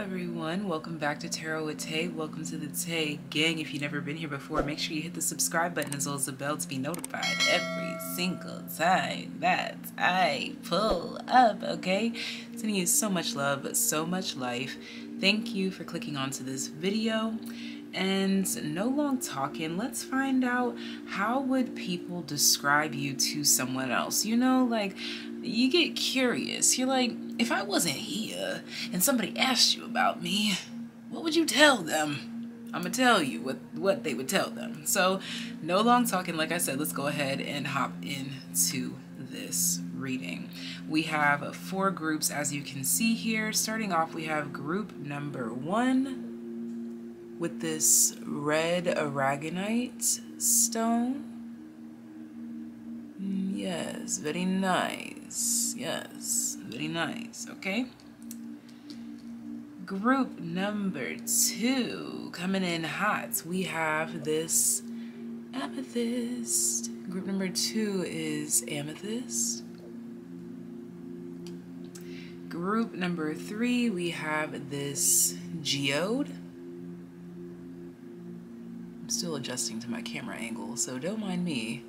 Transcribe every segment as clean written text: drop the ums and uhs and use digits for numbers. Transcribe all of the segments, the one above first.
everyone, welcome back to Tarot with Tay. Welcome to the Tay gang. If you've never been here before, make sure you hit the subscribe button as well as the bell to be notified every single time that I pull up, okay? Sending you so much love, so much life. Thank you for clicking onto this video. And no long talking, let's find out, how would people describe you to someone else? You know, like, you get curious. You're like, if I wasn't here and somebody asked you about me, what would you tell them? I'm gonna tell you what they would tell them. So no long talking, like I said, let's go ahead and hop into this reading. We have 4 groups, as you can see here. Starting off, we have group number 1 with this red aragonite stone. Yes, very nice. Yes, very nice. Okay. Group number 2 coming in hot. We have this amethyst. Group number 2 is amethyst. Group number 3, we have this geode. I'm still adjusting to my camera angle, so don't mind me.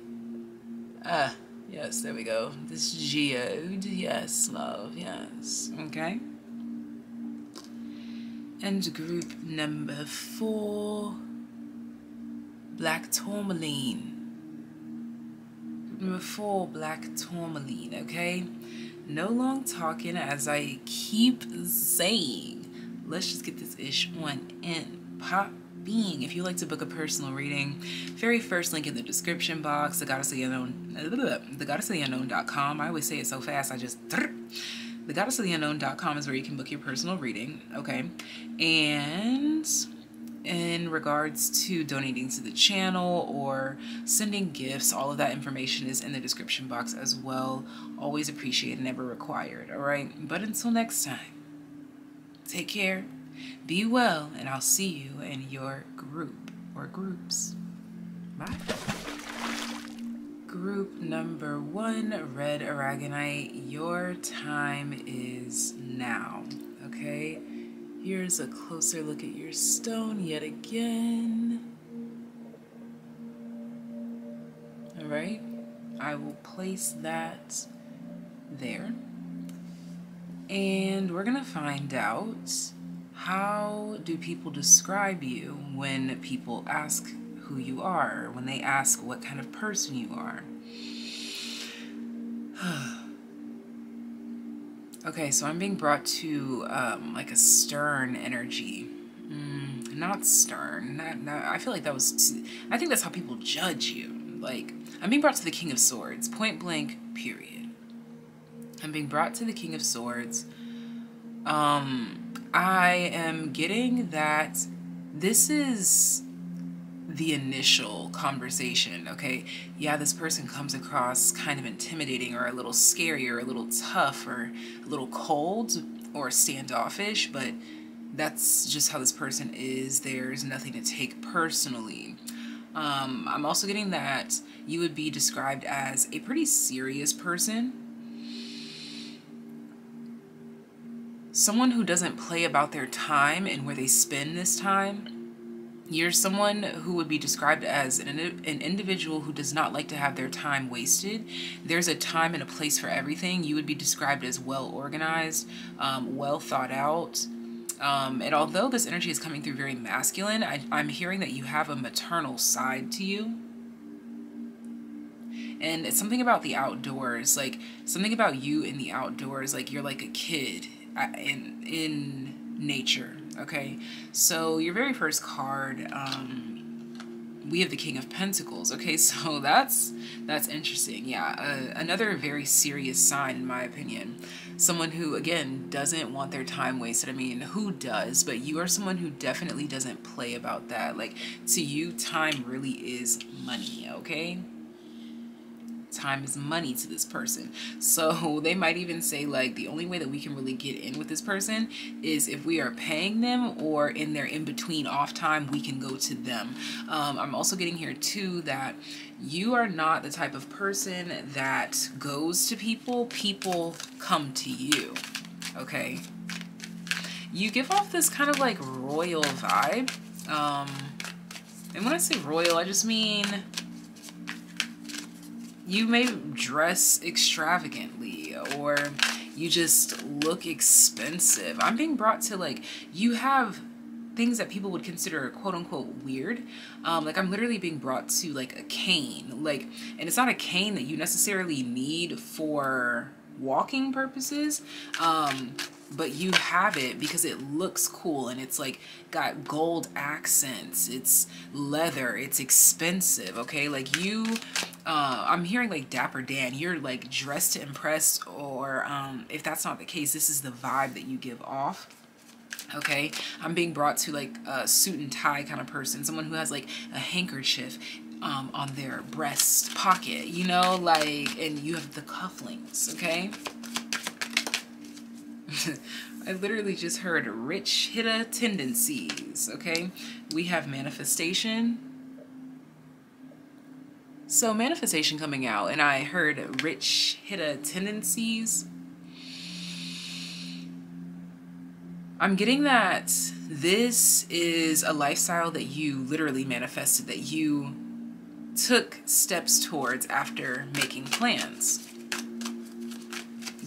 Yes, there we go. This geode, yes, love, yes, okay. And group number 4, black tourmaline. Group number 4, black tourmaline, okay. No long talking, as I keep saying. Let's just get this ish on and pop. If you like to book a personal reading, very first link in the description box, the goddessoftheunknown.com. I always say it so fast, the goddessoftheunknown.com is where you can book your personal reading, okay? And in regards to donating to the channel or sending gifts, all of that information is in the description box as well. Always appreciated, never required, all right? But until next time, take care. Be well, and I'll see you in your group or groups. Bye. Group number 1, red aragonite. Your time is now. Okay? Here's a closer look at your stone yet again. Alright? I will place that there. And we're gonna find out, how do people describe you when people ask who you are, when they ask what kind of person you are? Okay, so I'm being brought to like a stern energy. Not stern. I feel like that was I think that's how people judge you. Like, I'm being brought to the King of Swords, point blank, period. I'm being brought to the King of Swords. I am getting that this is the initial conversation, okay? Yeah, this person comes across kind of intimidating or a little scary or a little tough or a little cold or standoffish, but that's just how this person is. There's nothing to take personally. I'm also getting that you would be described as a pretty serious person. Someone who doesn't play about their time and where they spend this time. You're someone who would be described as an individual who does not like to have their time wasted. There's a time and a place for everything. You would be described as well organized, well thought out. And although this energy is coming through very masculine, I'm hearing that you have a maternal side to you. And it's something about the outdoors, like something about you in the outdoors, like you're like a kid in nature, okay? So your very first card, we have the King of Pentacles, okay? So that's interesting. Yeah, another very serious sign, in my opinion. Someone who, again, doesn't want their time wasted. I mean, who does? But you are someone who definitely doesn't play about that. Like, to you, time really is money, okay? Time is money to this person. So they might even say, like, the only way that we can really get in with this person is if we are paying them, or in their in-between off time, we can go to them. I'm also getting here too that you are not the type of person that goes to people. People come to you, okay? You give off this kind of like royal vibe. And when I say royal, I just mean you may dress extravagantly, or you just look expensive. I'm being brought to like, you have things that people would consider quote unquote weird. Like I'm literally being brought to like a cane, like, and it's not a cane that you necessarily need for walking purposes. But you have it because it looks cool, and it's like got gold accents, it's leather, it's expensive, okay? Like you, I'm hearing like Dapper Dan, you're like dressed to impress, or if that's not the case, this is the vibe that you give off. Okay, I'm being brought to like a suit and tie kind of person, someone who has like a handkerchief on their breast pocket, you know, like, and you have the cufflinks, okay? I literally just heard rich hitter tendencies, okay? We have manifestation. So manifestation coming out, and I heard rich hitter tendencies. I'm getting that this is a lifestyle that you literally manifested, that you took steps towards after making plans.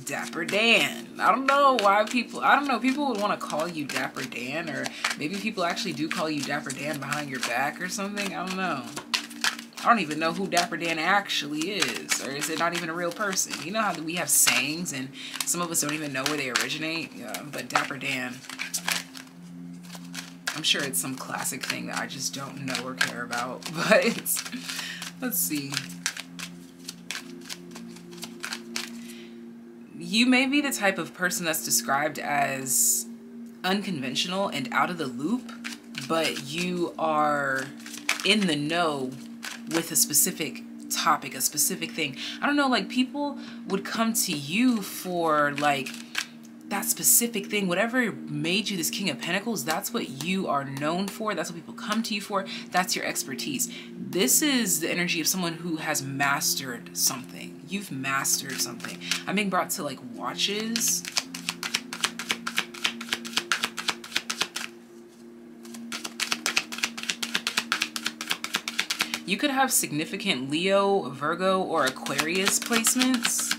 Dapper Dan. I don't know why people, I don't know, people would want to call you Dapper Dan, or maybe people actually do call you Dapper Dan behind your back or something. I don't know. I don't even know who Dapper Dan actually is, or is it not even a real person? You know how we have sayings and some of us don't even know where they originate? Yeah, but Dapper Dan, I'm sure it's some classic thing that I just don't know or care about, but it's, let's see. You may be the type of person that's described as unconventional and out of the loop, but you are in the know with a specific topic, a specific thing. I don't know, like people would come to you for like that specific thing, whatever made you this King of Pentacles, that's what you are known for. That's what people come to you for. That's your expertise. This is the energy of someone who has mastered something. You've mastered something. I'm being brought to like watches. You could have significant Leo, Virgo, or Aquarius placements.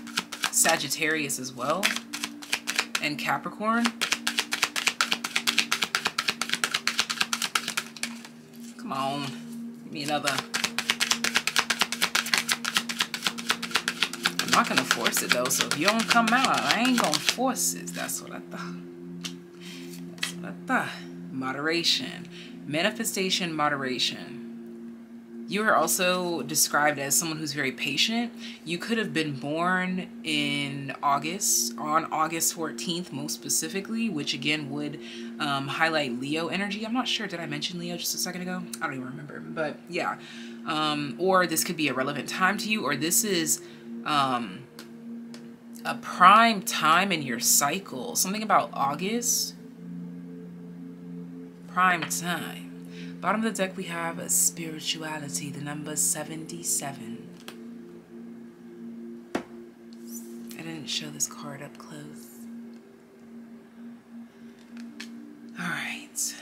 Sagittarius as well. And Capricorn. Come on. Give me another. I'm not going to force it though, so if you don't come out, I ain't going to force it. That's what I thought. That's what I thought. Moderation. Manifestation, moderation. You are also described as someone who's very patient. You could have been born in August, on August 14th most specifically, which again would highlight Leo energy. I'm not sure, did I mention Leo just a second ago? I don't even remember, but yeah. Or this could be a relevant time to you, or this is a prime time in your cycle. Something about August. Prime time. Bottom of the deck, we have a spirituality, the number 77. I didn't show this card up close. All right.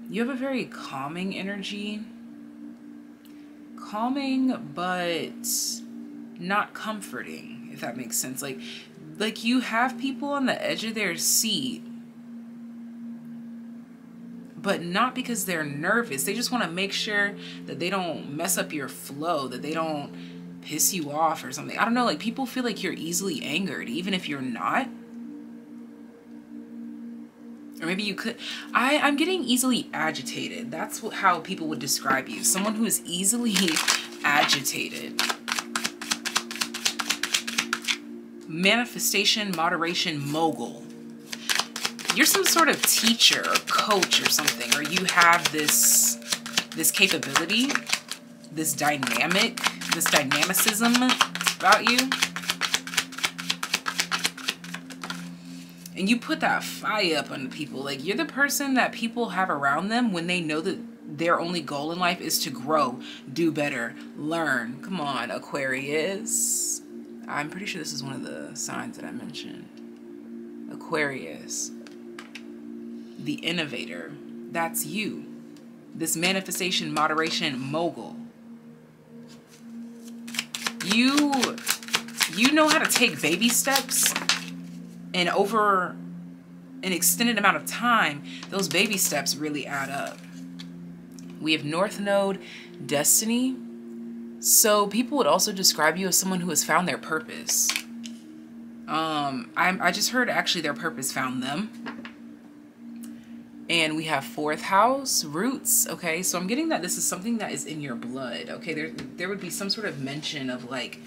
You have a very calming energy. Calming, but not comforting, if that makes sense. Like you have people on the edge of their seat, but not because they're nervous. They just want to make sure that they don't mess up your flow, that they don't piss you off or something. I don't know, like people feel like you're easily angered, even if you're not. Or maybe you could, I'm getting easily agitated. That's how people would describe you. Someone who is easily agitated. Manifestation, moderation, mogul. You're some sort of teacher or coach or something, or you have this capability, this dynamicism about you. And you put that fire up on people. Like you're the person that people have around them when they know that their only goal in life is to grow, do better, learn. Come on, Aquarius. I'm pretty sure this is one of the signs that I mentioned. Aquarius. the innovator. That's you. This manifestation moderation mogul. You know how to take baby steps, and over an extended amount of time, those baby steps really add up. We have North Node, Destiny. So people would also describe you as someone who has found their purpose. I just heard actually their purpose found them. And we have 4th house, roots. Okay, so I'm getting that this is something that is in your blood. Okay, there would be some sort of mention of like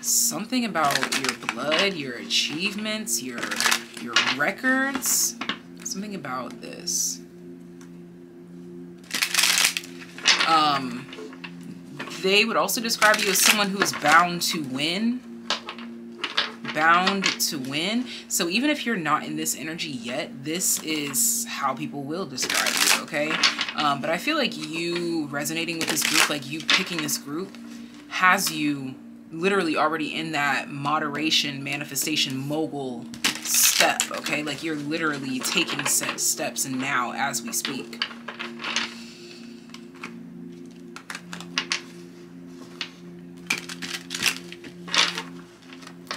something about your blood, your achievements, your records. Something about this. They would also describe you as someone who is bound to win. Bound to win. So even if you're not in this energy yet, this is how people will describe you, okay? But I feel like you resonating with this group, like you picking this group, has you literally already in that moderation, manifestation, mogul step, okay? Like you're literally taking steps and now as we speak.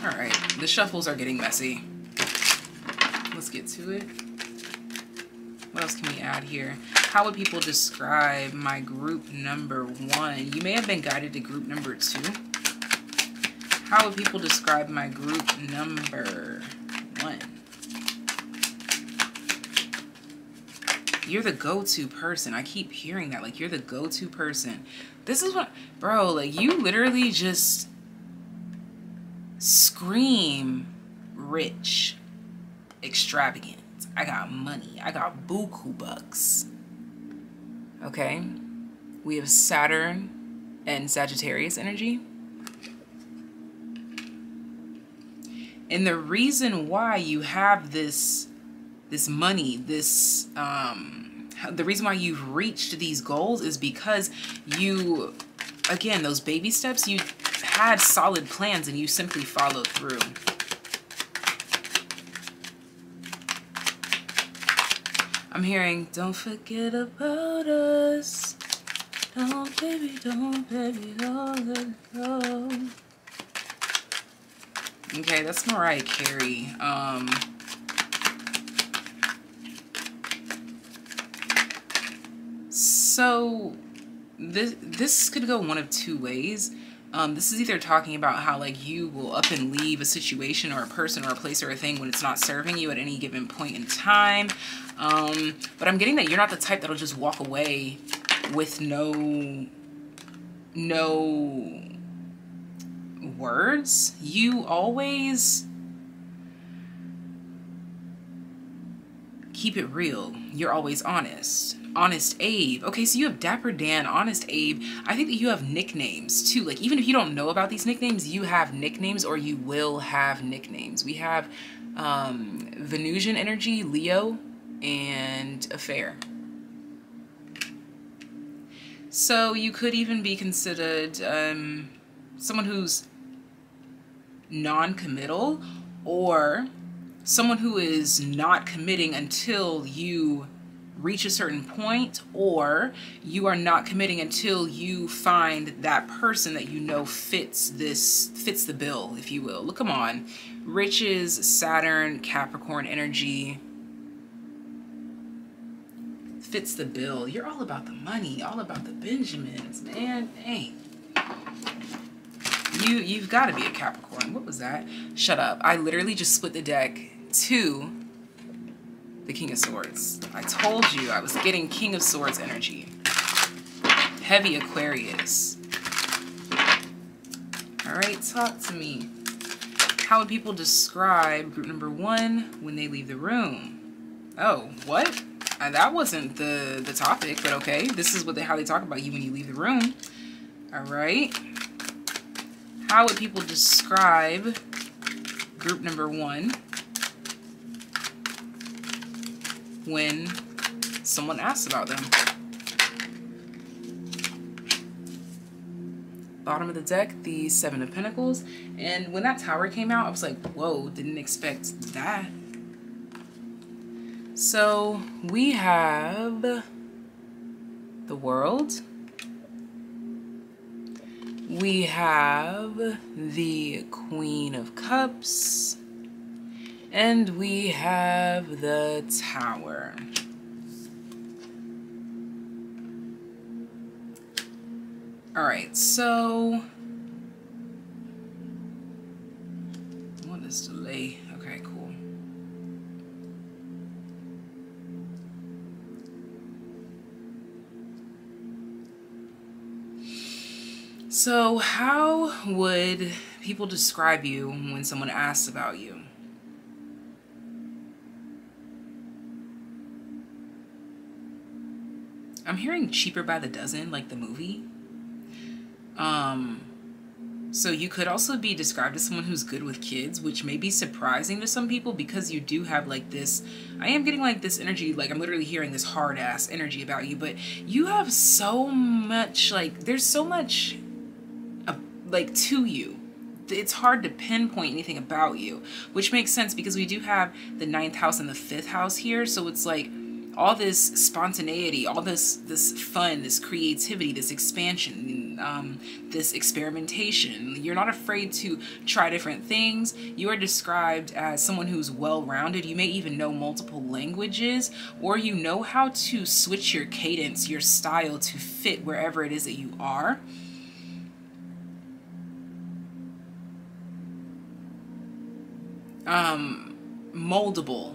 All right, the shuffles are getting messy. Let's get to it. What else can we add here? How would people describe my group number 1? You may have been guided to group number 2. How would people describe my group number 1? You're the go-to person. I keep hearing that. Like, you're the go-to person. This is what, bro, like, you literally just scream rich, extravagant. I got money. I got buku bucks. Okay? We have Saturn and Sagittarius energy. And the reason why you have this money, the reason why you've reached these goals is because you, again, those baby steps, you had solid plans and you simply followed through. I'm hearing, don't forget about us. Don't, baby, don't let it go. Okay, that's Mariah Carey. So this could go one of two ways. This is either talking about how like you will up and leave a situation or a person or a place or a thing when it's not serving you at any given point in time. But I'm getting that you're not the type that'll just walk away with no words. You always keep it real. You're always honest. Honest Abe. Okay, so you have Dapper Dan, Honest Abe. I think that you have nicknames too. Like, even if you don't know about these nicknames, you have nicknames or you will have nicknames. We have Venusian energy, Leo, and Affair. So you could even be considered someone who's non-committal, or someone who is not committing until you reach a certain point, or you are not committing until you find that person that you know fits the bill, if you will. Look, come on. Riches, Saturn, Capricorn energy. Fits the bill. You're all about the money, all about the Benjamins, man. Hey. You've got to be a Capricorn. What was that? Shut up. I literally just split the deck to the King of Swords. I told you I was getting King of Swords energy. Heavy Aquarius. All right, talk to me. How would people describe group number 1 when they leave the room? Oh, what? That wasn't the topic, but okay. This is how they talk about you when you leave the room. All right. How would people describe group number 1 when someone asks about them? Bottom of the deck, the 7 of Pentacles. And when that Tower came out, I was like, whoa, didn't expect that. So we have the World. We have the Queen of Cups. And we have the Tower. All right, so what is delay? Okay, cool. So how would people describe you when someone asks about you? I'm hearing cheaper by the dozen, like the movie. So you could also be described as someone who's good with kids, which may be surprising to some people because you do have like this, I am getting like this energy, like I'm literally hearing this hard ass energy about you, but you have so much, like there's so much like to you. It's hard to pinpoint anything about you, which makes sense because we do have the 9th house and the 5th house here. So it's like all this spontaneity, all this fun, this creativity, this expansion, this experimentation. You're not afraid to try different things. You are described as someone who's well-rounded. You may even know multiple languages, or you know how to switch your cadence, your style to fit wherever it is that you are. Moldable.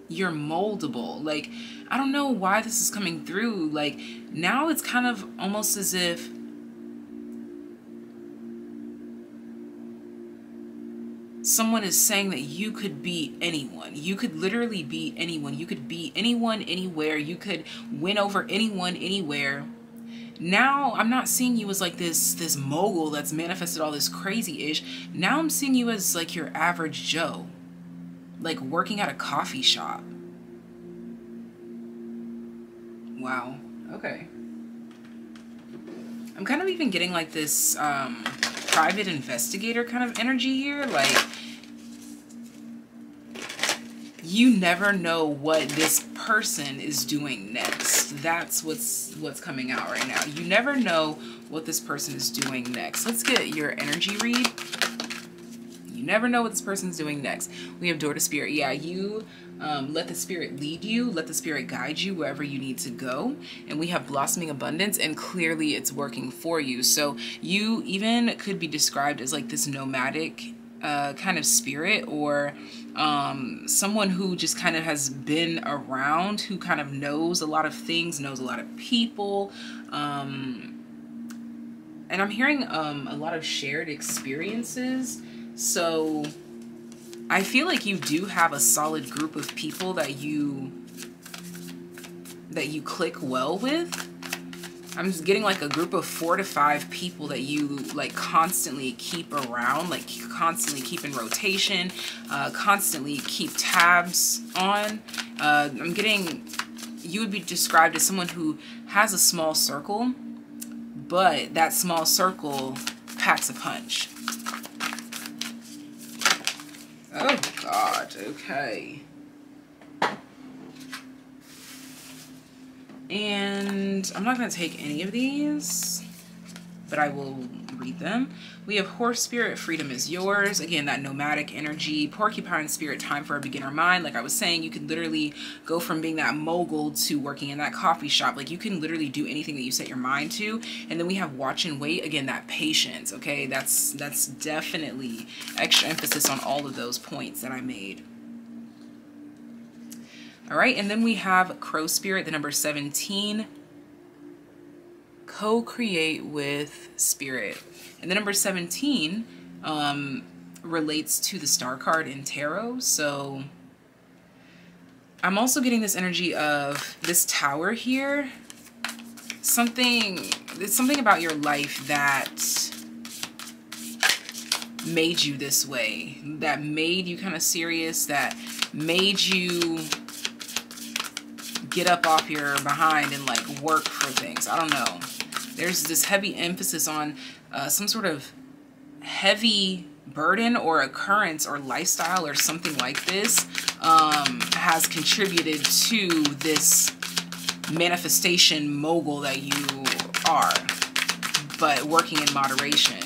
You're moldable. Like, I don't know why this is coming through. Like, now it's kind of almost as if someone is saying that you could be anyone. You could literally be anyone. You could be anyone, anywhere. You could win over anyone, anywhere. Now, I'm not seeing you as like this mogul that's manifested all this crazy-ish. Now I'm seeing you as like your average Joe. Like working at a coffee shop. Wow. Okay. I'm kind of even getting like this private investigator kind of energy here. Like, you never know what this person is doing next. That's what's coming out right now. You never know what this person is doing next. Let's get your energy read. You never know what this person's doing next. We have Door to Spirit. Yeah, you let the Spirit lead you. Let the Spirit guide you wherever you need to go. And we have Blossoming Abundance, and clearly it's working for you. So you even could be described as like this nomadic kind of spirit, or someone who just kind of has been around, who kind of knows a lot of things, knows a lot of people. And I'm hearing a lot of shared experiences. So I feel like you do have a solid group of people that you click well with. I'm just getting like a group of 4 to 5 people that you like constantly keep around, like constantly keep in rotation, constantly keep tabs on. I'm getting, you would be described as someone who has a small circle, but that small circle packs a punch. Oh God, okay. And I'm not going to take any of these, but I will read them. We have Horse Spirit, Freedom is Yours. Again, that nomadic energy. Porcupine Spirit, Time for a Beginner Mind. Like I was saying, you could literally go from being that mogul to working in that coffee shop. Like you can literally do anything that you set your mind to. And then we have Watch and Wait. Again, that patience, okay? That's definitely extra emphasis on all of those points that I made. All right, and then we have Crow Spirit, the number 17. Co-create with Spirit. And the number 17 relates to the Star card in Tarot. So I'm also getting this energy of this Tower here. It's something about your life that made you this way, that made you kind of serious, that made you get up off your behind and like work for things. I don't know. There's this heavy emphasis on some sort of heavy burden or occurrence or lifestyle or something like this has contributed to this manifestation mogul that you are, but working in moderation.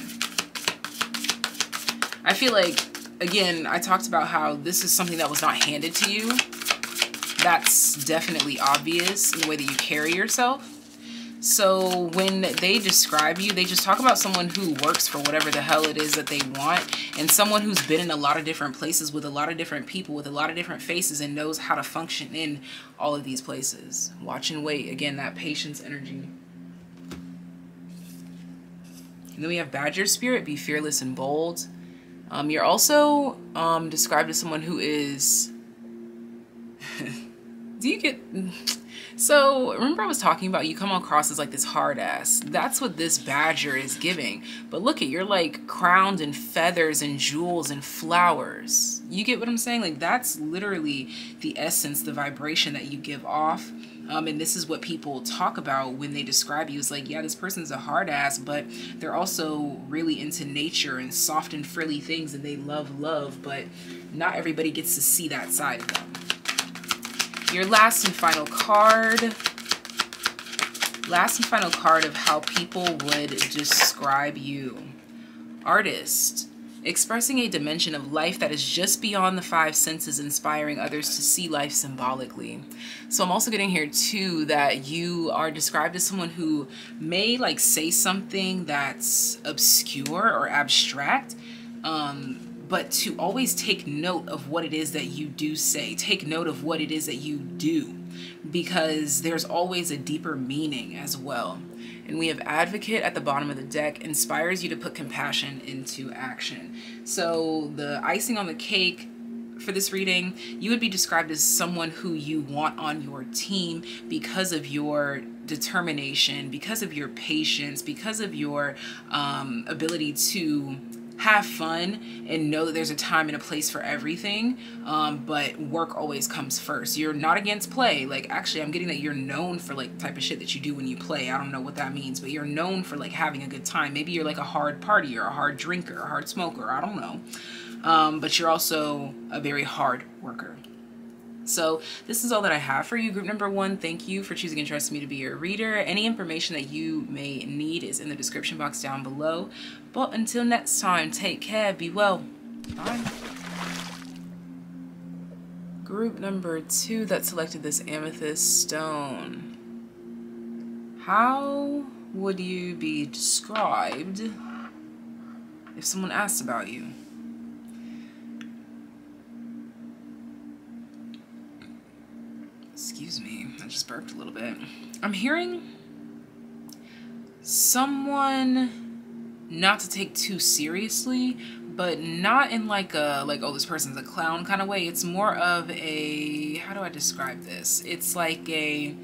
I feel like, again, I talked about how this is something that was not handed to you. That's definitely obvious in the way that you carry yourself. So when they describe you, they just talk about someone who works for whatever the hell it is that they want, and someone who's been in a lot of different places with a lot of different people, with a lot of different faces, and knows how to function in all of these places. Watch and wait. Again, that patience energy. And then we have Badger Spirit, be fearless and bold. You're also described as someone who is... Do you get... So remember I was talking about you come across as like this hard ass. That's what this badger is giving. But look at, you're like crowned in feathers and jewels and flowers. You get what I'm saying? Like that's literally the essence, the vibration that you give off. And this is what people talk about when they describe you. It's like, yeah, this person's a hard ass, but they're also really into nature and soft and frilly things, and they love love, but not everybody gets to see that side of them. Your last and final card. Last and final card of how people would describe you. Artist. Expressing a dimension of life that is just beyond the five senses, inspiring others to see life symbolically. So I'm also getting here too that you are described as someone who may like say something that's obscure or abstract, but to always take note of what it is that you do say. Take note of what it is that you do, because there's always a deeper meaning as well. And we have Advocate at the bottom of the deck, inspires you to put compassion into action. So the icing on the cake for this reading, you would be described as someone who you want on your team because of your determination, because of your patience, because of your ability to have fun and know that there's a time and a place for everything, but work always comes first. You're not against play. Like, actually, I'm getting that you're known for like type of shit that you do when you play. I don't know what that means, but you're known for like having a good time. Maybe you're like a hard partier, a hard drinker, a hard smoker, I don't know. But you're also a very hard worker. So this is all that I have for you. Group number 1, thank you for choosing and trusting me to be your reader. Any information that you may need is in the description box down below. But until next time, take care, be well, bye. Group number 2 that selected this amethyst stone. How would you be described if someone asked about you? Excuse me, I just burped a little bit. I'm hearing someone not to take too seriously, but not in like a, like, oh, this person's a clown kind of way. It's more of a, how do I describe this? It's like a,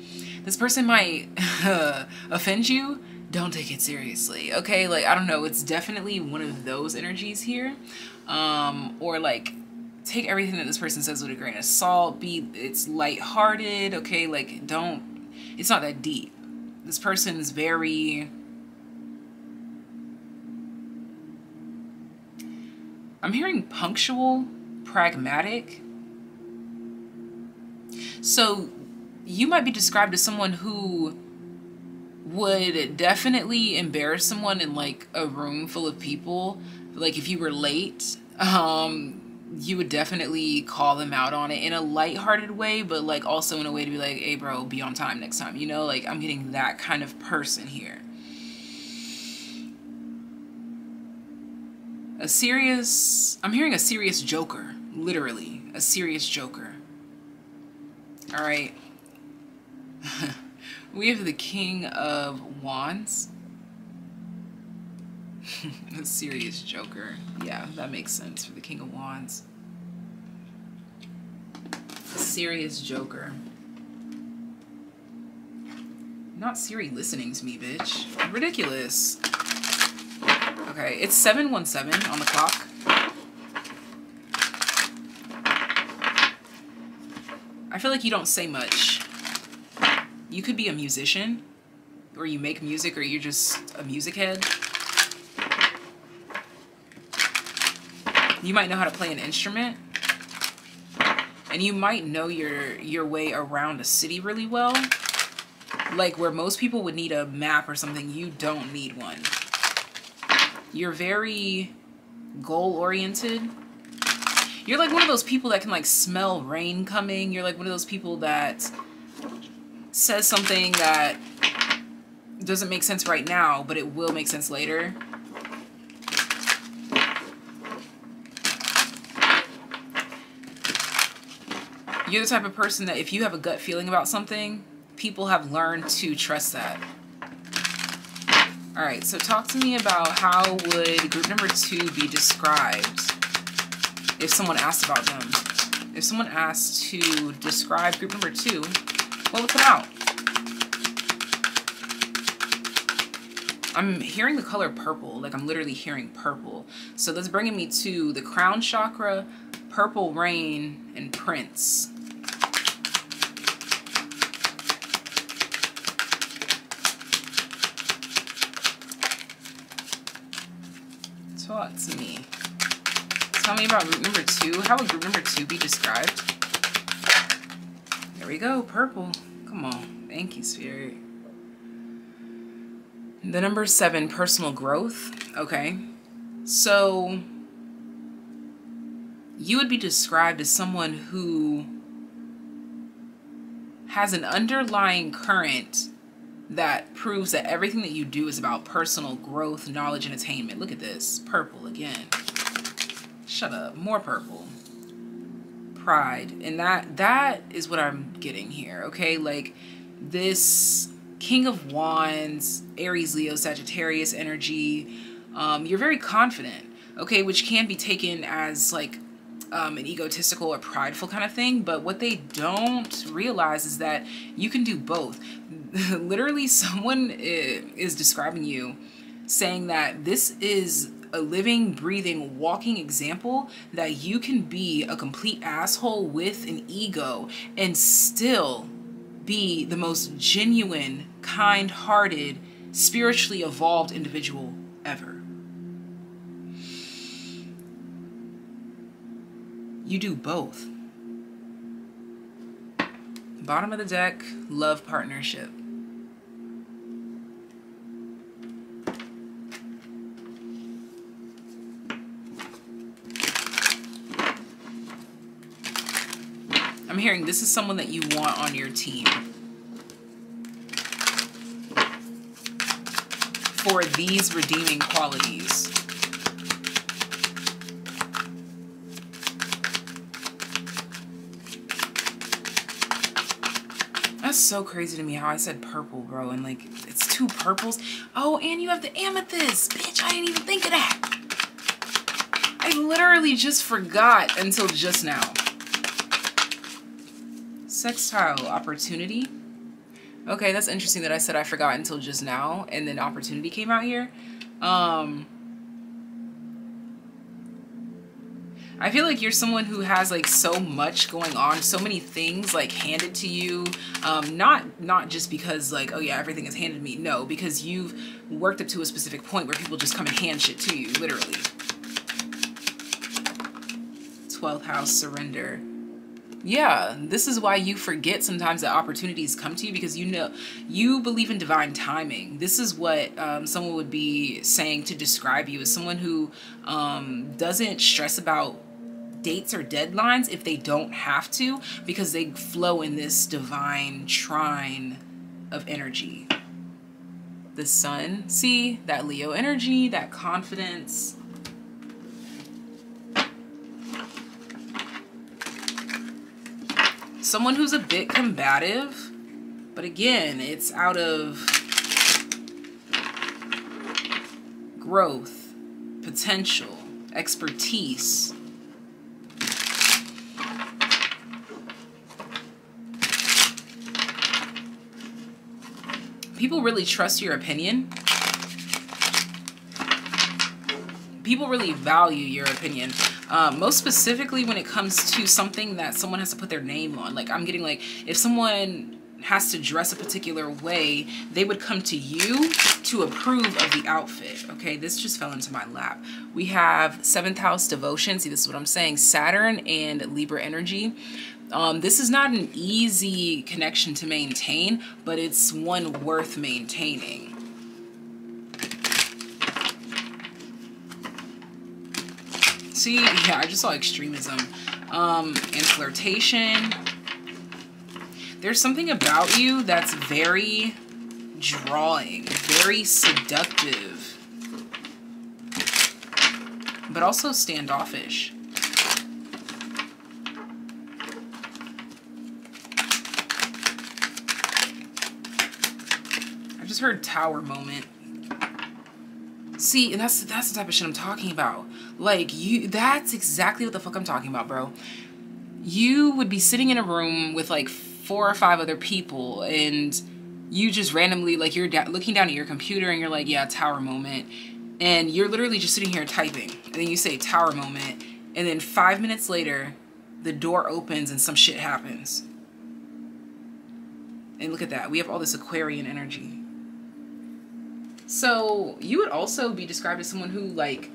this person might offend you. Don't take it seriously, okay? Like, I don't know. It's definitely one of those energies here. Or like, take everything that this person says with a grain of salt. It's lighthearted, okay? Like, don't, it's not that deep. This person's very, I'm hearing punctual, pragmatic. So you might be described as someone who would definitely embarrass someone in like a room full of people. Like if you were late, you would definitely call them out on it in a lighthearted way, but like also in a way to be like, hey bro, be on time next time, you know? Like, I'm getting that kind of person here. I'm hearing a serious joker, literally a serious joker. All right. We have the King of Wands. A serious joker. Yeah, that makes sense for the King of Wands. A serious joker. Not Siri listening to me, bitch. Ridiculous. Okay, it's 7:17 on the clock. I feel like you don't say much. You could be a musician, or you make music, or you're just a music head. You might know how to play an instrument. And you might know your way around a city really well. Like where most people would need a map or something, you don't need one. You're very goal-oriented. You're like one of those people that can like smell rain coming. You're like one of those people that says something that doesn't make sense right now, but it will make sense later. You're the type of person that if you have a gut feeling about something, people have learned to trust that. All right, so talk to me about how would group number 2 be described if someone asked about them. If someone asked to describe group number 2, what would come out? I'm hearing the color purple, like I'm literally hearing purple. So that's bringing me to the crown chakra, purple rain, and Prince. Talk to me. Tell me about group number 2. How would group number 2 be described? There we go, purple. Come on. Thank you, Spirit. The number 7, personal growth. Okay. So you would be described as someone who has an underlying current that proves that everything that you do is about personal growth, knowledge, and attainment. Look at this. Purple again. Shut up. More purple. Pride. And that is what I'm getting here, okay? Like this King of Wands, Aries, Leo, Sagittarius energy. You're very confident, okay? Which can be taken as like an egotistical or prideful kind of thing. But what they don't realize is that you can do both. Literally, someone is describing you saying that this is a living, breathing, walking example that you can be a complete asshole with an ego and still be the most genuine, kind-hearted, spiritually evolved individual ever. You do both. Bottom of the deck, love partnership. I'm hearing this is someone that you want on your team. For these redeeming qualities. That's so crazy to me how I said purple, bro, and like it's 2 purples. Oh, and you have the amethyst. Bitch, I didn't even think of that. I literally just forgot until just now. Sextile, opportunity. Okay, that's interesting that I said I forgot until just now and then opportunity came out here. I feel like you're someone who has like so much going on, so many things like handed to you. Not just because like, oh yeah, everything is handed to me. No, because you've worked up to a specific point where people just come and hand shit to you, literally. 12th house, surrender. Yeah, this is why you forget sometimes that opportunities come to you, because you know you believe in divine timing. This is what someone would be saying to describe you as someone who doesn't stress about dates or deadlines if they don't have to, because they flow in this divine trine of energy. The sun, see that Leo energy, that confidence. Someone who's a bit combative, but again, it's out of growth, potential, expertise. People really trust your opinion. People really value your opinion. Most specifically when it comes to something that someone has to put their name on. Like I'm getting like, if someone has to dress a particular way, they would come to you to approve of the outfit. Okay, this just fell into my lap. We have 7th house devotion. See, this is what I'm saying. Saturn and Libra energy. This is not an easy connection to maintain, but it's one worth maintaining. See, yeah, I just saw extremism and flirtation. There's something about you that's very drawing, very seductive, but also standoffish. I just heard tower moment. See, and that's the type of shit I'm talking about. Like, that's exactly what the fuck I'm talking about, bro. You would be sitting in a room with like 4 or 5 other people, and you just randomly, like, you're looking down at your computer and you're like, yeah, tower moment. And you're literally just sitting here typing. And then you say tower moment. And then 5 minutes later, the door opens and some shit happens. And look at that. We have all this Aquarian energy. So you would also be described as someone who, like,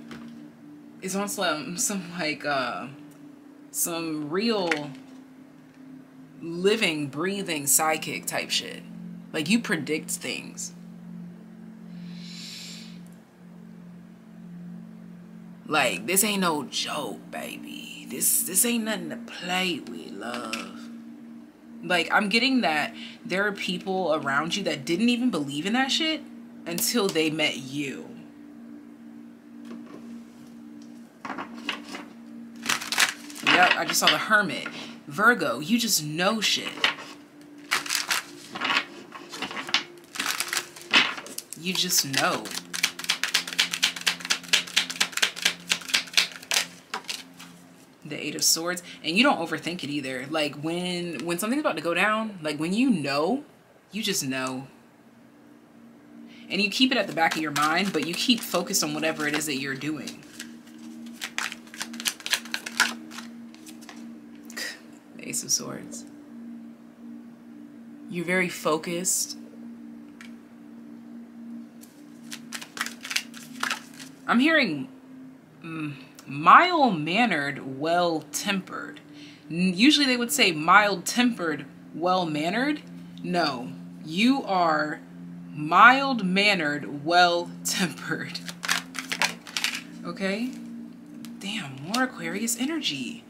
is on some real living, breathing psychic type shit. Like, you predict things. Like, this ain't no joke, baby. This ain't nothing to play with, love. Like, I'm getting that there are people around you that didn't even believe in that shit until they met you. Yep, I just saw the Hermit. Virgo, you just know shit. You just know. The 8 of Swords. And you don't overthink it either. Like, when something's about to go down, like, when you know, you just know. And you keep it at the back of your mind, but you keep focused on whatever it is that you're doing. The Ace of Swords. You're very focused. I'm hearing mild-mannered, well-tempered. Usually they would say mild-tempered, well-mannered. No, you are mild-mannered, well-tempered. Okay? Damn, more Aquarius energy.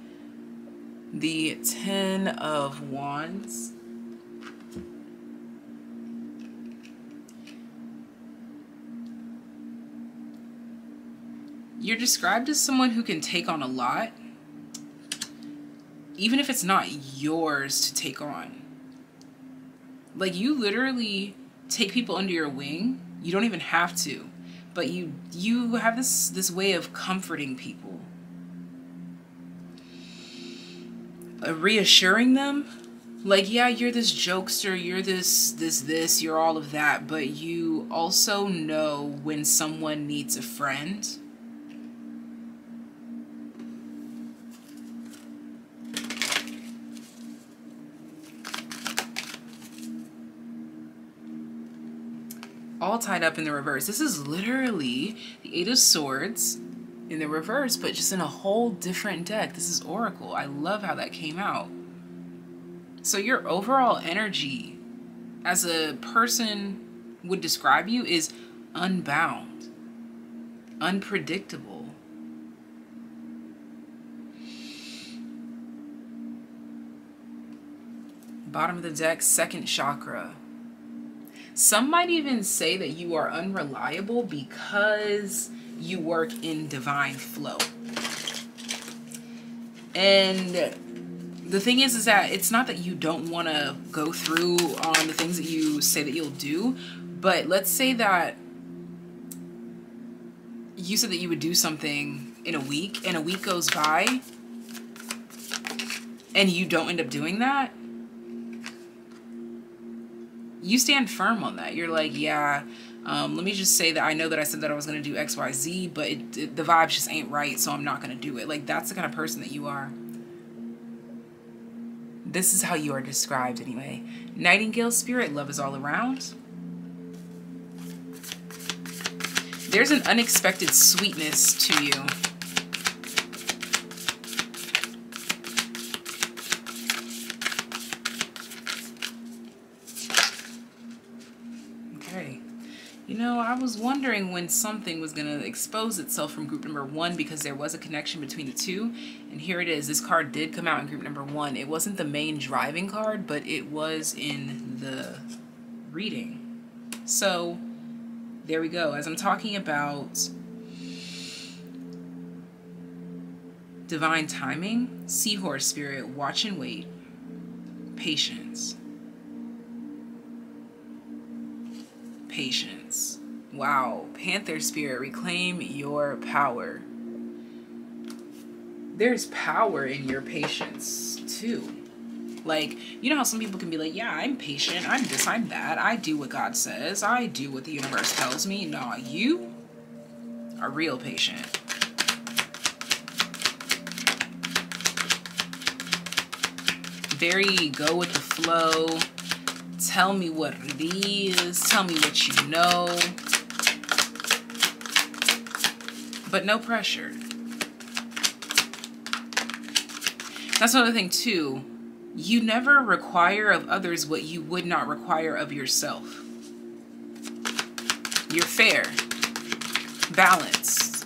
The 10 of Wands. You're described as someone who can take on a lot, even if it's not yours to take on. Like, you literally take people under your wing. You don't even have to, but you have this way of comforting people, reassuring them. Like, yeah, you're this jokester, you're this, you're all of that, but you also know when someone needs a friend. All tied up in the reverse. This is literally the 8 of Swords in the reverse, but just in a whole different deck. This is Oracle. I love how that came out. So your overall energy as a person would describe you is unbound, unpredictable. Bottom of the deck, 2nd chakra. Some might even say that you are unreliable because you work in divine flow. And the thing is that it's not that you don't want to go through on the things that you say that you'll do, but let's say that you said that you would do something in a week, and a week goes by, and you don't end up doing that. You stand firm on that. You're like, yeah, let me just say that I know that I said that I was going to do X, Y, Z, but the vibes just ain't right, so I'm not going to do it. Like, that's the kind of person that you are. This is how you are described anyway. Nightingale spirit, love is all around. There's an unexpected sweetness to you. Okay. You know, I was wondering when something was going to expose itself from group number 1, because there was a connection between the two. And here it is. This card did come out in group number 1. It wasn't the main driving card, but it was in the reading. So, there we go. As I'm talking about divine timing, seahorse spirit, watch and wait, patience. Patience. Wow. Panther spirit, reclaim your power. There's power in your patience too. Like, you know how some people can be like, yeah, I'm patient, I'm this, I'm that, I do what God says, I do what the universe tells me. No, you are real patient. Very go with the flow. Tell me what it is. Tell me what you know. But no pressure. That's another thing too. You never require of others what you would not require of yourself. You're fair. Balanced.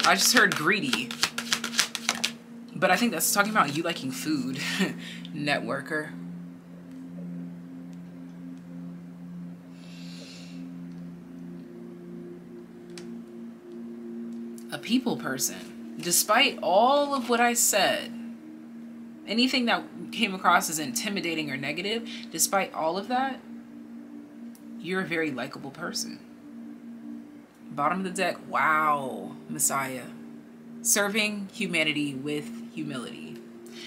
I just heard greedy. But I think that's talking about you liking food. Networker. A people person. Despite all of what I said, anything that came across as intimidating or negative, despite all of that, you're a very likable person. Bottom of the deck, wow, Messiah. Serving humanity with humility.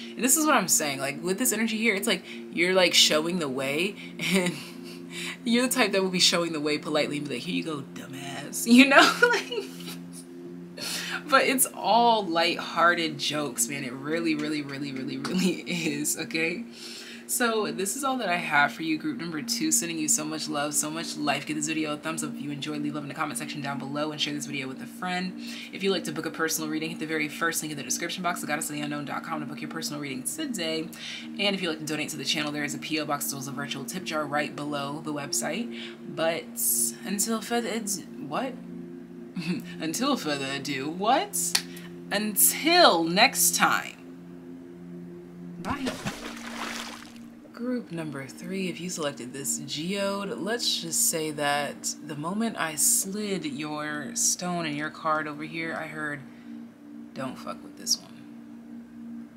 And this is what I'm saying, like with this energy here, it's like you're like showing the way, and you're the type that will be showing the way politely and be like, here you go, dumbass, you know? Like, but it's all light-hearted jokes, man. It really, really, really, really, really is, okay? So this is all that I have for you, group number 2. Sending you so much love, so much life. Give this video a thumbs up if you enjoyed. Leave love in the comment section down below and share this video with a friend. If you'd like to book a personal reading, hit the very first link in the description box, thegoddessoftheunknown.com, to book your personal reading today. And if you'd like to donate to the channel, there is a P.O. box as well as a virtual tip jar right below the website. But until further ado, what? Until further ado, what? Until next time. Bye. Group number 3, if you selected this geode, let's just say that the moment I slid your stone and your card over here, I heard, don't fuck with this one.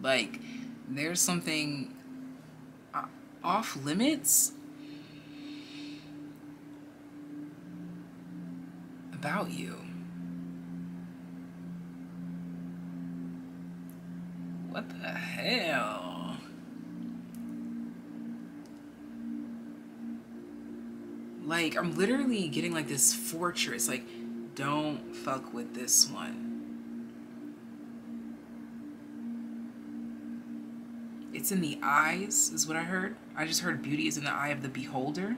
Like, there's something off limits about you. What the hell? Like, I'm literally getting like this fortress, like, don't fuck with this one. It's in the eyes, is what I heard. I just heard beauty is in the eye of the beholder.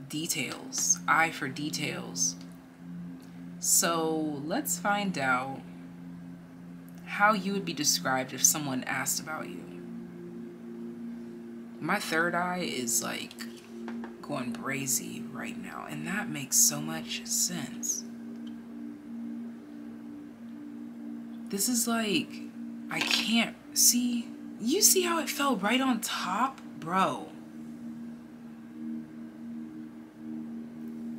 Details. Eye for details. So let's find out how you would be described if someone asked about you. My third eye is like going brazy right now, and that makes so much sense. This is like, I can't see. You see how it fell right on top? Bro.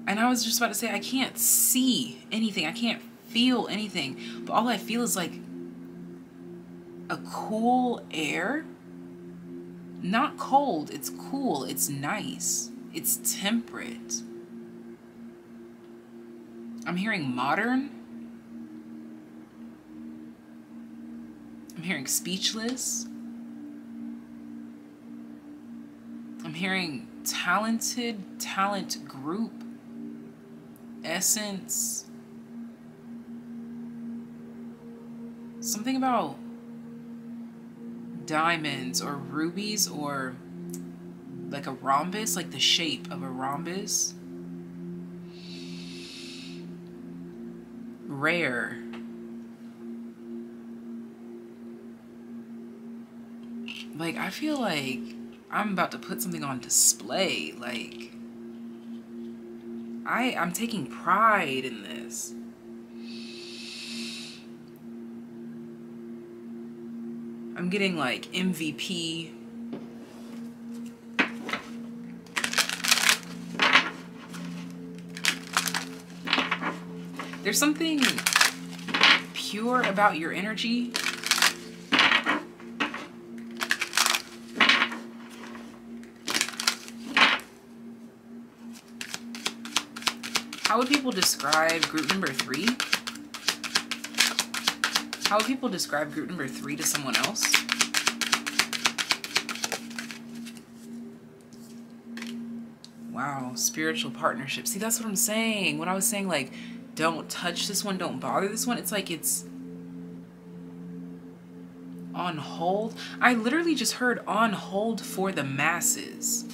And I was just about to say, I can't see anything. I can't feel anything. But all I feel is like a cool air. Not cold, it's cool, it's nice, it's temperate. I'm hearing modern. I'm hearing speechless. I'm hearing talented, talent group. essence. Something about diamonds or rubies, or like a rhombus, like the shape of a rhombus. Rare. Like, I feel like I'm about to put something on display. Like, I'm taking pride in this. I'm getting like MVP. There's something pure about your energy. How would people describe group number 3? How would people describe group number 3 to someone else? Wow, spiritual partnership. See, that's what I'm saying. When I was saying, like, don't touch this one, don't bother this one, it's like it's on hold. I literally just heard on hold for the masses.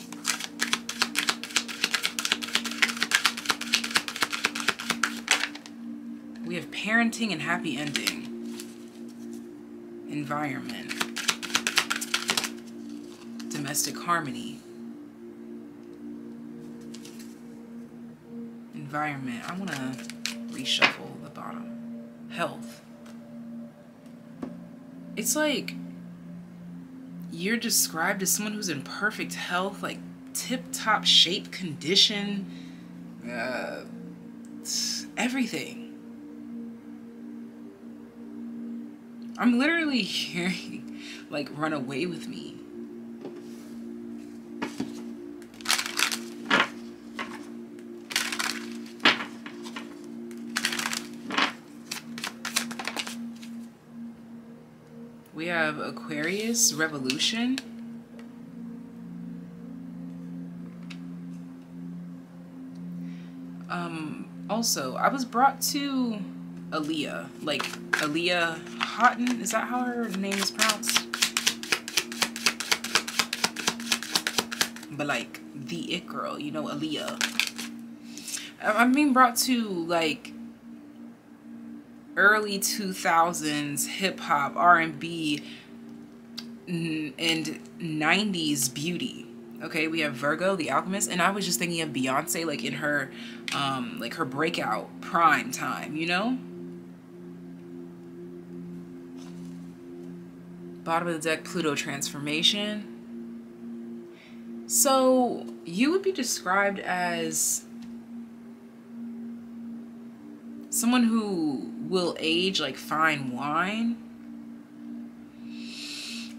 We have parenting and happy ending. Environment. Domestic harmony. Environment. I want to reshuffle the bottom. Health. It's like you're described as someone who's in perfect health, like tip-top shape, condition, everything. I'm literally hearing, like, run away with me. We have Aquarius, revolution. Also, I was brought to Aaliyah, like Aaliyah Houghton, is that how her name is pronounced? But like the it girl, you know, Aaliyah. I'm being brought to like early 2000s hip hop, R&B, and 90s beauty. Okay, we have Virgo, the Alchemist, and I was just thinking of Beyonce, like in her, like her breakout prime time, you know? Bottom of the deck, Pluto transformation. So you would be described as someone who will age like fine wine,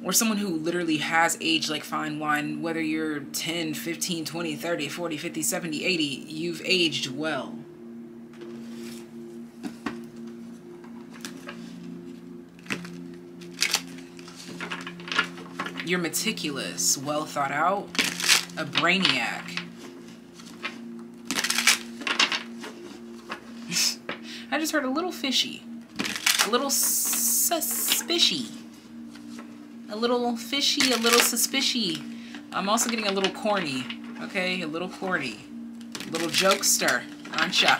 or someone who literally has aged like fine wine. Whether you're 10, 15, 20, 30, 40, 50, 70, 80, you've aged well. You're meticulous, well thought out, a brainiac. I just heard a little fishy, a little suspicious. A little fishy, a little suspicious. I'm also getting a little corny, okay? A little corny. A little jokester, aren't ya?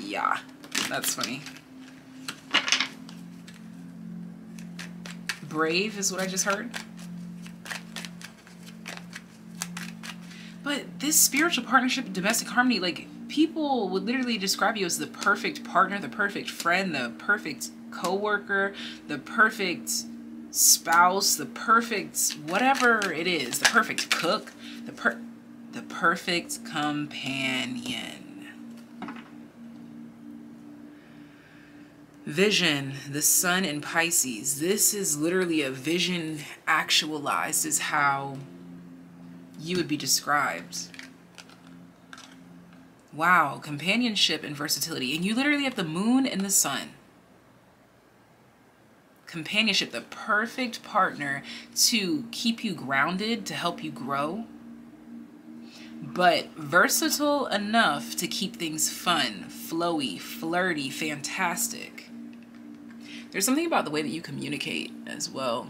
Yeah, that's funny. Brave is what I just heard. But this spiritual partnership, domestic harmony, like, people would literally describe you as the perfect partner, the perfect friend, the perfect co-worker, the perfect spouse, the perfect whatever it is, the perfect cook, the perfect companion. Vision, the sun in Pisces. This is literally a vision actualized, is how you would be described. Wow, companionship and versatility. And you literally have the moon and the sun. Companionship, the perfect partner to keep you grounded, to help you grow. but versatile enough to keep things fun, flowy, flirty, fantastic. There's something about the way that you communicate as well.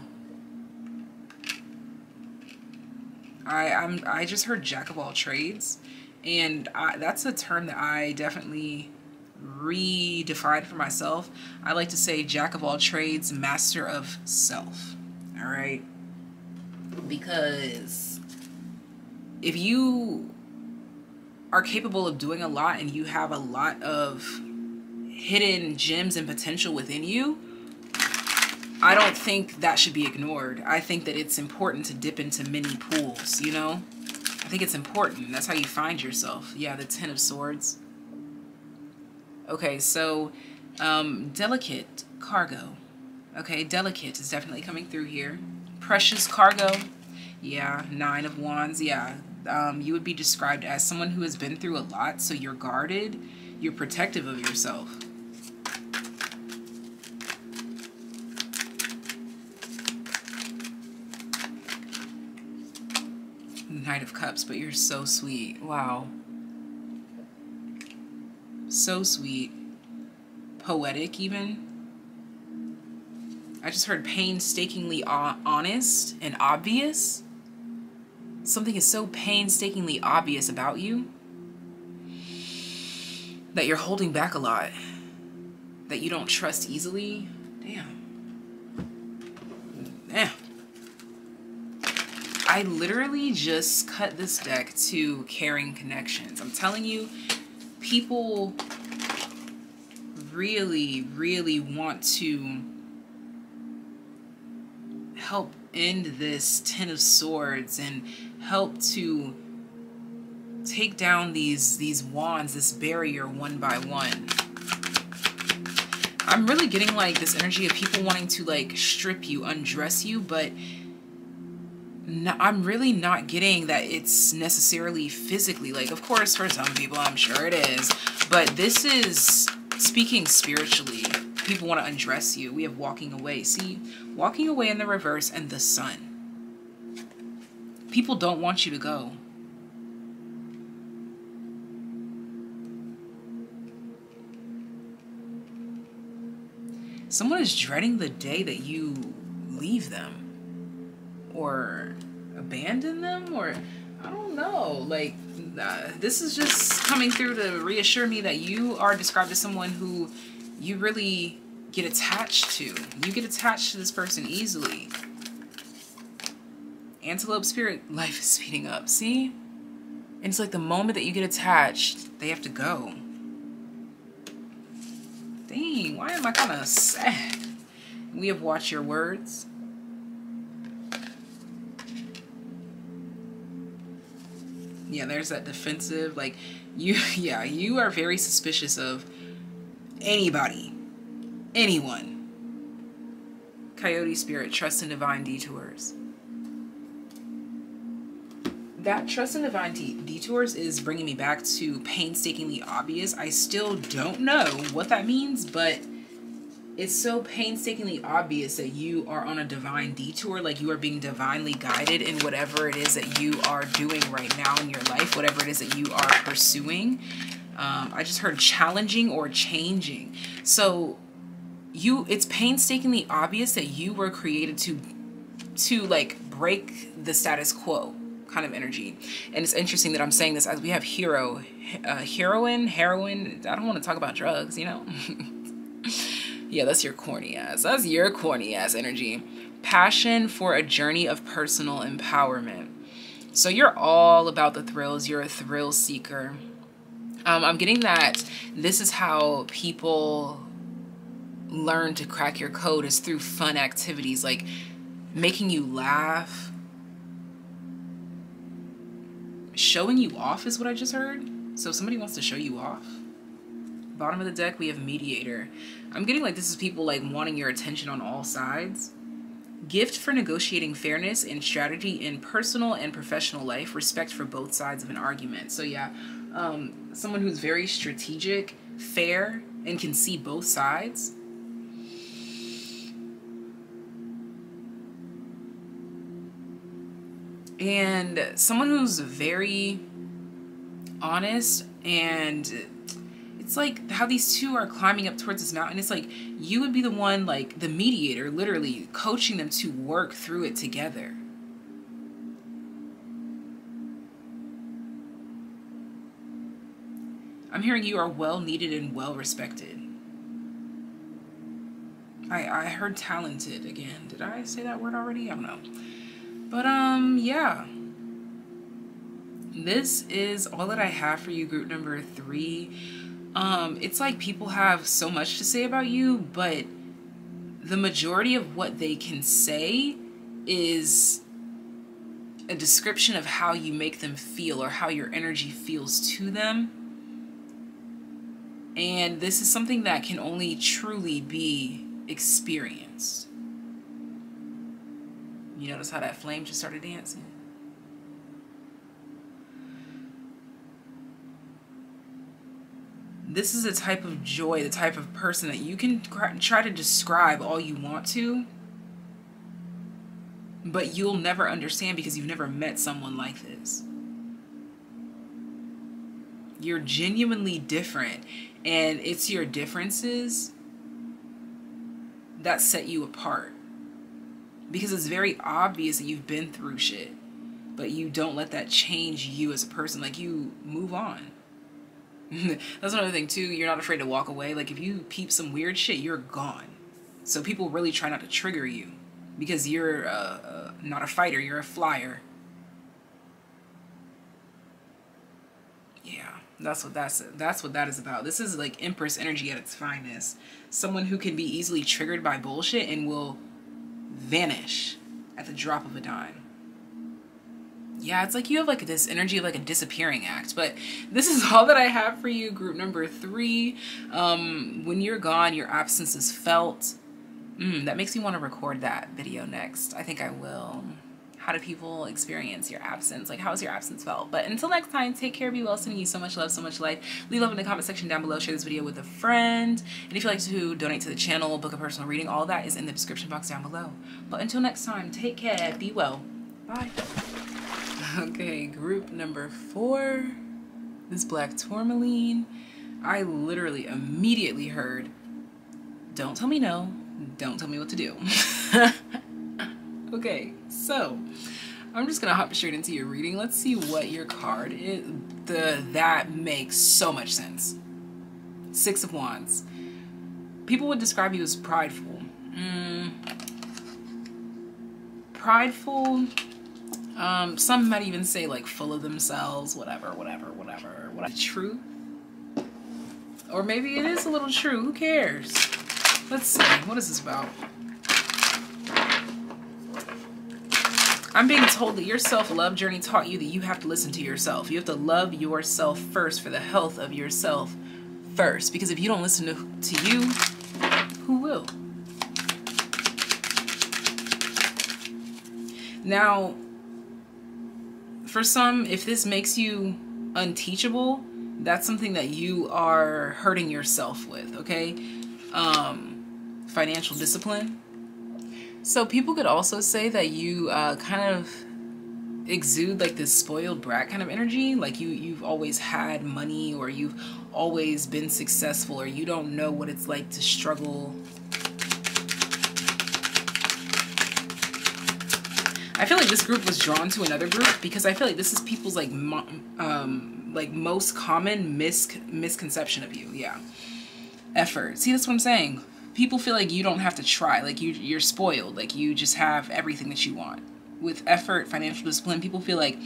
I just heard jack of all trades, and that's a term that I definitely redefined for myself. I like to say jack of all trades, master of self. All right, because if you are capable of doing a lot and you have a lot of hidden gems and potential within you, I don't think that should be ignored. I think that it's important to dip into many pools, you know? I think it's important. That's how you find yourself. Yeah, the Ten of Swords. Okay, so delicate cargo. Okay, delicate is definitely coming through here. Precious cargo. Yeah, Nine of Wands. Yeah, you would be described as someone who has been through a lot, so you're guarded, you're protective of yourself. Knight of Cups, but you're so sweet. Wow. So sweet. Poetic, even. I just heard painstakingly honest and obvious. Something is so painstakingly obvious about you that you're holding back a lot, that you don't trust easily. Damn. I literally just cut this deck to caring connections. I'm telling you, people really, really want to help end this Ten of Swords and help to take down these wands, this barrier one by one. I'm really getting like this energy of people wanting to like strip you, undress you, but I'm really not getting that it's necessarily physically. Like, of course, for some people, I'm sure it is. But this is speaking spiritually. People want to undress you. We have walking away. See, walking away in the reverse and the sun. People don't want you to go. Someone is dreading the day that you leave them. Or abandon them, or I don't know, like this is just coming through to reassure me that you are described as someone who you really get attached to. You get attached to this person easily. Antelope spirit, life is speeding up. See? And it's like the moment that you get attached, they have to go. Dang, why am I kind of sad? We have watched your words. Yeah, there's that defensive, like, yeah, you are very suspicious of anybody, anyone. Coyote spirit, trust in divine detours. That trust in divine detours is bringing me back to painstakingly obvious. I still don't know what that means, but it's so painstakingly obvious that you are on a divine detour, like you are being divinely guided in whatever it is that you are doing right now in your life, whatever it is that you are pursuing. I just heard challenging or changing. So it's painstakingly obvious that you were created to like break the status quo kind of energy. And it's interesting that I'm saying this as we have heroine, heroin. I don't want to talk about drugs, you know? Yeah, that's your corny ass. That's your corny ass energy. Passion for a journey of personal empowerment. So you're all about the thrills. You're a thrill seeker. I'm getting that this is how people learn to crack your code, is through fun activities, like making you laugh. Showing you off is what I just heard. So if somebody wants to show you off. Bottom of the deck, we have mediator. I'm getting like this is people like wanting your attention on all sides. Gift for negotiating fairness and strategy in personal and professional life. Respect for both sides of an argument. So yeah, someone who's very strategic, fair, and can see both sides. And someone who's very honest, and it's like how these two are climbing up towards this mountain. It's like you would be the one, like the mediator, literally coaching them to work through it together. I'm hearing you are well needed and well respected. I heard talented again. Did I say that word already? I don't know. But yeah. This is all that I have for you, group number 3. It's like people have so much to say about you, but the majority of what they can say is a description of how you make them feel or how your energy feels to them. And this is something that can only truly be experienced. You notice how that flame just started dancing? This is a type of joy, the type of person that you can try to describe all you want to, but you'll never understand because you've never met someone like this. You're genuinely different, and it's your differences that set you apart. Because it's very obvious that you've been through shit, but you don't let that change you as a person. Like, you move on. That's another thing too. You're not afraid to walk away. Like, if you peep some weird shit, you're gone. So people really try not to trigger you because you're not a fighter. You're a flyer. Yeah, that's what that is about. This is like Empress energy at its finest. Someone who can be easily triggered by bullshit and will vanish at the drop of a dime. Yeah, it's like you have like this energy of like a disappearing act. But this is all that I have for you, group number 3. When you're gone, your absence is felt. That makes me want to record that video next. I think I will. How do people experience your absence? Like, how is your absence felt? But until next time, take care, be well, sending you so much love, so much light. Leave love in the comment section down below. Share this video with a friend. And if you'd like to donate to the channel, book a personal reading, all that is in the description box down below. But until next time, take care, be well. Bye. Okay, group number 4. This black tourmaline. I literally immediately heard, don't tell me no, don't tell me what to do. Okay, so I'm just gonna hop straight into your reading. Let's see what your card is. That makes so much sense. 6 of Wands. People would describe you as prideful. Prideful. Some might even say like full of themselves, whatever. Truth? Or maybe it is a little true, who cares? Let's see, what is this about? I'm being told that your self-love journey taught you that you have to listen to yourself. You have to love yourself first for the health of yourself first. Because if you don't listen to you, who will? Now, for some, if this makes you unteachable, that's something that you are hurting yourself with, okay? Financial discipline. So people could also say that you kind of exude like this spoiled brat kind of energy. Like you've always had money, or you've always been successful, or you don't know what it's like to struggle. I feel like this group was drawn to another group because I feel like this is people's like most common misconception of you. Yeah. Effort. See, that's what I'm saying. People feel like you don't have to try, like you're spoiled, like you just have everything that you want. With effort, financial discipline, people feel like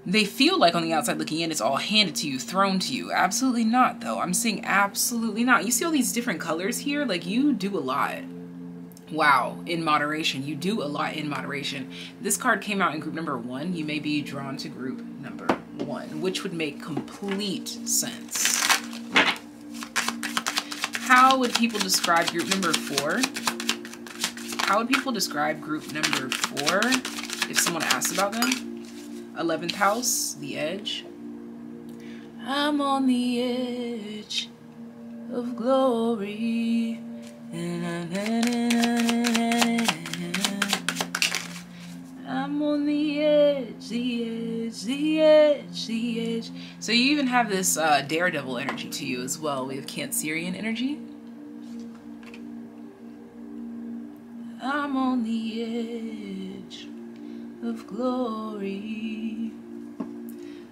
they feel like on the outside looking in, it's all handed to you, thrown to you. Absolutely not, though. I'm saying absolutely not. You see all these different colors here? Like, you do a lot. Wow, in moderation. You do a lot in moderation. This card came out in group number 1. You may be drawn to group number 1, which would make complete sense. How would people describe group number 4? How would people describe group number 4 if someone asked about them? 11th house, the edge. I'm on the edge of glory. I'm on the edge, the edge, the edge, the edge. So you even have this daredevil energy to you as well. We have Cancerian energy. I'm on the edge of glory.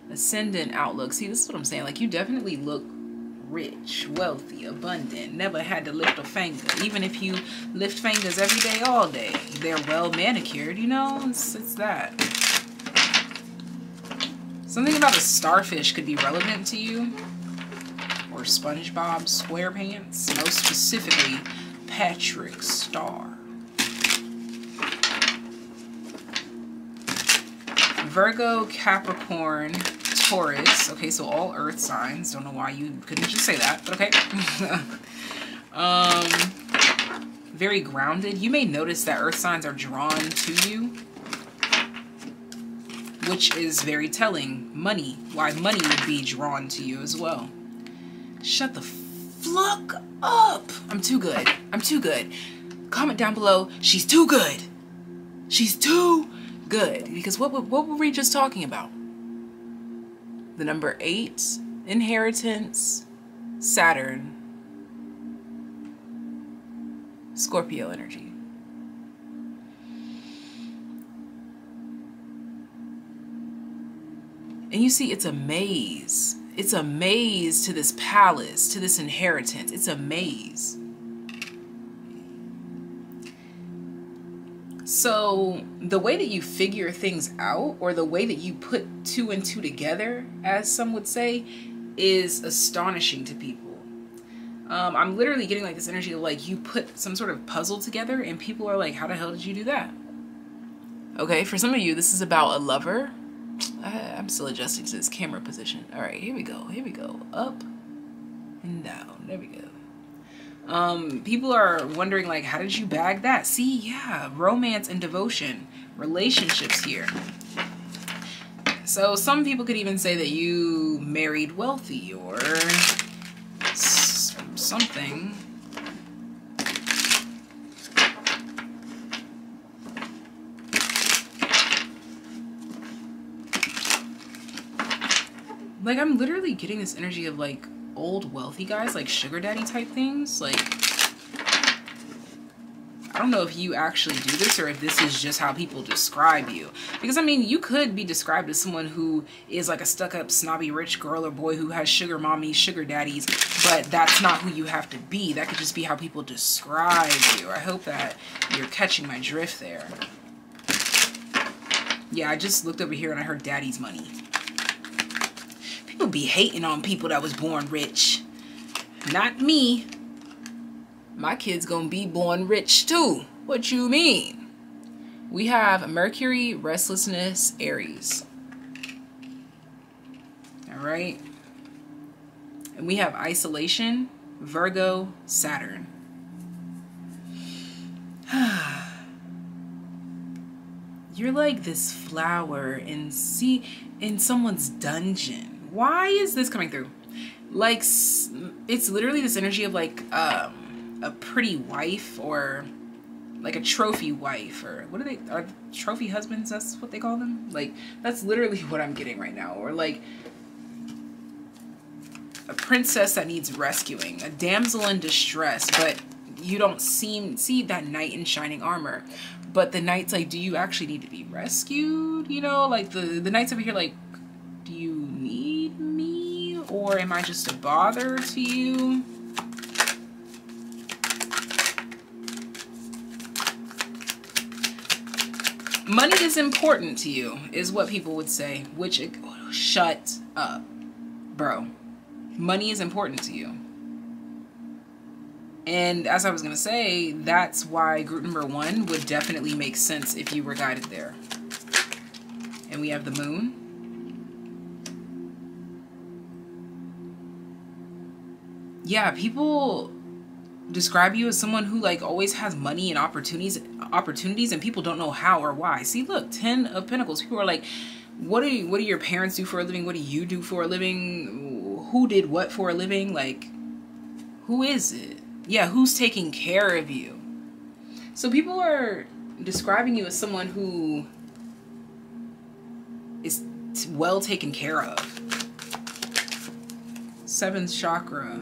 Ascendant outlook. See, this is what I'm saying. Like, you definitely look rich, wealthy, abundant, never had to lift a finger. Even if you lift fingers every day, all day, they're well manicured, you know? It's that. Something about a starfish could be relevant to you. Or SpongeBob SquarePants. Most specifically, Patrick Star. Virgo, Capricorn, Taurus. Okay, so all earth signs. Don't know why you couldn't just say that, but okay. Very grounded. You may notice that earth signs are drawn to you, which is very telling. Money. Why money would be drawn to you as well. Shut the fuck up. I'm too good. I'm too good. Comment down below. She's too good. She's too good. Because what were we just talking about? The number 8, inheritance, Saturn, Scorpio energy. And you see, it's a maze. It's a maze to this palace, to this inheritance. It's a maze. So the way that you figure things out, or the way that you put 2 and 2 together, as some would say, is astonishing to people. I'm literally getting like this energy of like you put some sort of puzzle together and people are like, how the hell did you do that? Okay, for some of you, this is about a lover. I'm still adjusting to this camera position. All right, here we go. Here we go. Up and down. There we go. People are wondering like, how did you bag that? See, yeah, romance and devotion, relationships here. So some people could even say that you married wealthy or something. Like, I'm literally getting this energy of like old wealthy guys, like sugar daddy type things. Like, I don't know if you actually do this or if this is just how people describe you. Because I mean, you could be described as someone who is like a stuck-up snobby rich girl or boy who has sugar mommies, sugar daddies, but that's not who you have to be. That could just be how people describe you. I hope that you're catching my drift there. Yeah, I just looked over here and I heard daddy's money. People be hating on people that was born rich. Not me. My kid's gonna be born rich too. What you mean? We have Mercury, restlessness, Aries. All right. And we have isolation, Virgo, Saturn. You're like this flower in someone's dungeon. Why is this coming through? Like, it's literally this energy of like a pretty wife, or like a trophy wife, or what are trophy husbands? That's what they call them. Like, that's literally what I'm getting right now. Or like a princess that needs rescuing, a damsel in distress, but you don't see that knight in shining armor. But the knight's like, do you actually need to be rescued? You know, like the knight's over here like, do you need me? Or am I just a bother to you? Money is important to you, is what people would say. Which, shut up, bro. Money is important to you. And as I was going to say, that's why group number 1 would definitely make sense if you were guided there. And we have the moon. Yeah, people describe you as someone who like always has money and opportunities, and people don't know how or why. See, look, 10 of Pentacles. People are like, what do your parents do for a living? What do you do for a living? Who did what for a living? Like, who is it? Yeah, who's taking care of you? So people are describing you as someone who well taken care of. 7th chakra,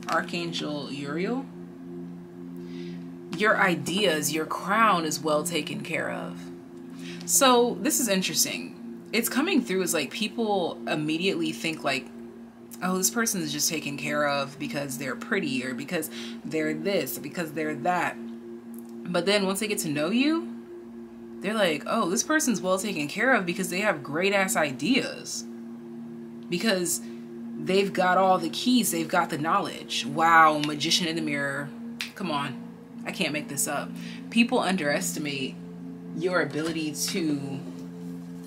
Archangel Uriel. Your ideas, your crown is well taken care of. So this is interesting. It's coming through as like people immediately think like, oh, this person is just taken care of because they're pretty or because they're this or because they're that. But then once they get to know you, they're like, oh, this person's well taken care of because they have great ass ideas. Because they've got all the keys, they've got the knowledge. Wow, magician in the mirror. Come on, I can't make this up. People underestimate your ability to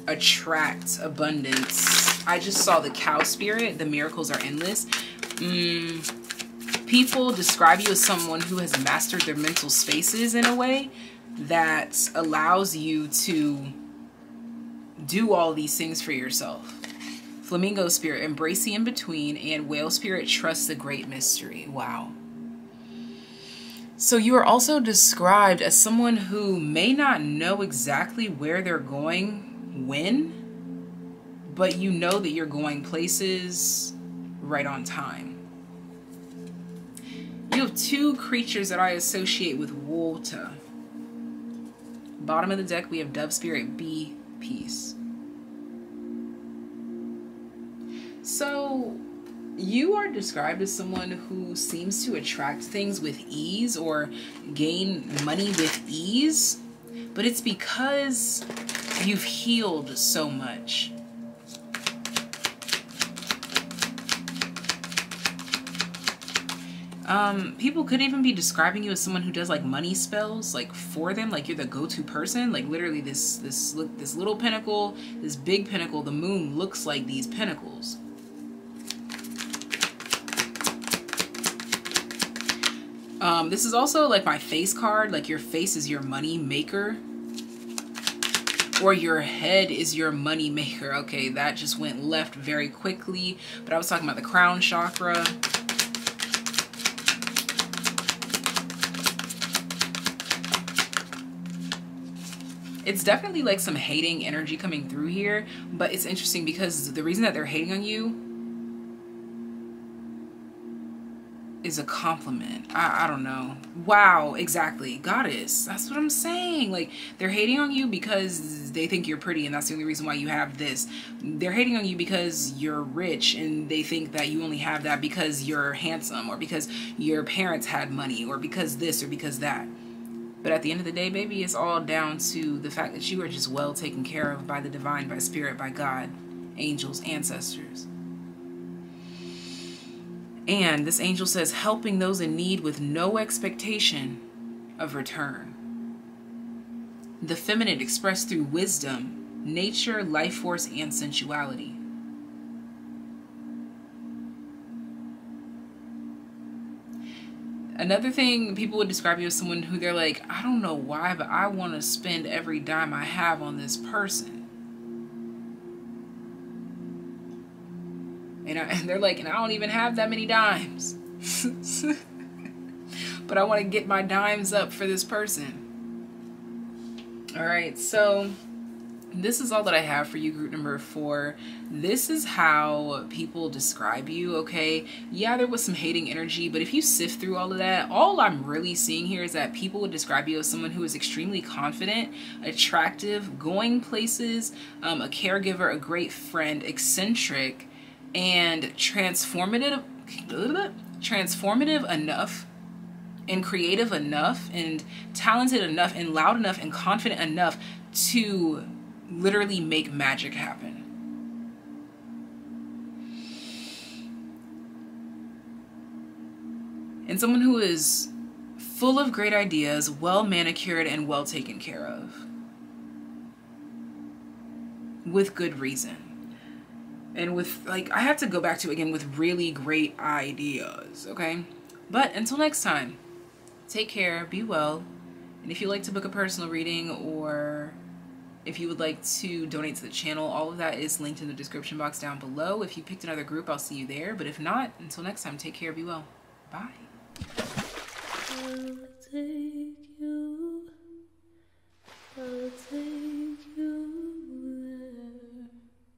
attract abundance. I just saw the cow spirit, the miracles are endless. People describe you as someone who has mastered their mental spaces in a way that allows you to do all these things for yourself. Flamingo spirit, embrace the in-between, and whale spirit, trust the great mystery. Wow. So you are also described as someone who may not know exactly where they're going when, but you know that you're going places right on time. You have 2 creatures that I associate with water. Bottom of the deck, we have Dove Spirit, be peace. So you are described as someone who seems to attract things with ease or gain money with ease, but it's because you've healed so much. People could even be describing you as someone who does like money spells, like for them, like you're the go-to person. Like literally this little pinnacle, this big pinnacle, the moon looks like these pinnacles. This is also like my face card, like your face is your money maker. Or your head is your money maker. Okay, that just went left very quickly, but I was talking about the crown chakra. It's definitely like some hating energy coming through here, but it's interesting because the reason that they're hating on you is a compliment. I don't know. Wow, exactly. Goddess. That's what I'm saying. Like, they're hating on you because they think you're pretty and that's the only reason why you have this. They're hating on you because you're rich and they think that you only have that because you're handsome or because your parents had money or because this or because that. But at the end of the day, baby, it's all down to the fact that you are just well taken care of by the divine, by spirit, by God, angels, ancestors. And this angel says, helping those in need with no expectation of return. The feminine expressed through wisdom, nature, life force, and sensuality. Another thing, people would describe you as someone who they're like, I don't know why, but I want to spend every dime I have on this person. And they're like, and I don't even have that many dimes. But I want to get my dimes up for this person. All right, so this is all that I have for you, group number 4. This is how people describe you, okay? Yeah, there was some hating energy, but if you sift through all of that, all I'm really seeing here is that people would describe you as someone who is extremely confident, attractive, going places, a caregiver, a great friend, eccentric, and transformative enough and creative enough and talented enough and loud enough and confident enough to literally make magic happen. And someone who is full of great ideas, well manicured and well taken care of. With good reason. And with, like, I have to go back to, again, with really great ideas, okay? But until next time, take care, be well. And if you'd like to book a personal reading or if you would like to donate to the channel, all of that is linked in the description box down below. If you picked another group, I'll see you there. But if not, until next time, take care, be well. Bye.